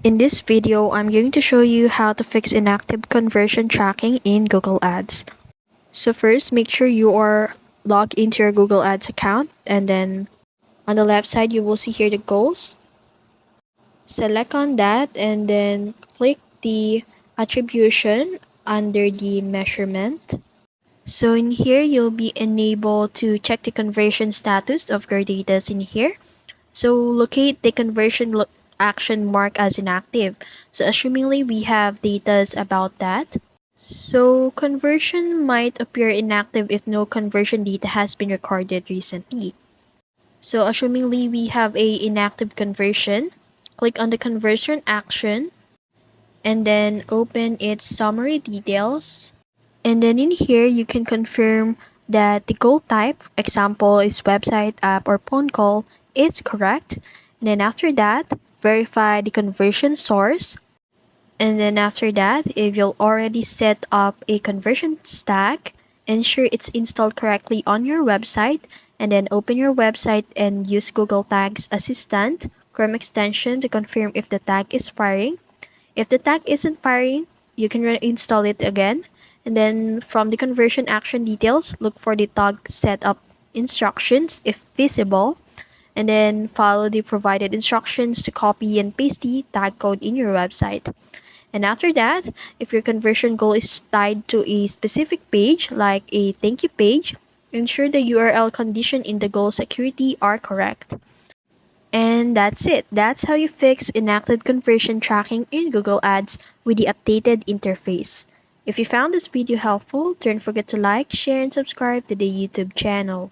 In this video, I'm going to show you how to fix inactive conversion tracking in Google Ads. So first, make sure you are logged into your Google Ads account, and then on the left side, you will see here the goals. Select on that and then click the attribution under the measurement. So in here, you'll be enabled to check the conversion status of your data in here. So locate the conversion action marked as inactive. So assumingly we have data about that. So conversion might appear inactive if no conversion data has been recorded recently. So assumingly we have a inactive conversion, click on the conversion action and then open its summary details. And then in here, you can confirm that the goal type, example is website, app, or phone call, is correct. And then after that, verify the conversion source. And then after that, if you'll already set up a conversion stack, ensure it's installed correctly on your website. And then open your website and use Google Tags Assistant Chrome extension to confirm if the tag is firing. If the tag isn't firing, you can reinstall it again. And then from the conversion action details, look for the tag setup instructions if visible. And then follow the provided instructions to copy and paste the tag code in your website. And after that, if your conversion goal is tied to a specific page, like a thank you page, ensure the URL condition in the goal security are correct. And that's it. That's how you fix inactive conversion tracking in Google Ads with the updated interface. If you found this video helpful, don't forget to like, share, and subscribe to the YouTube channel.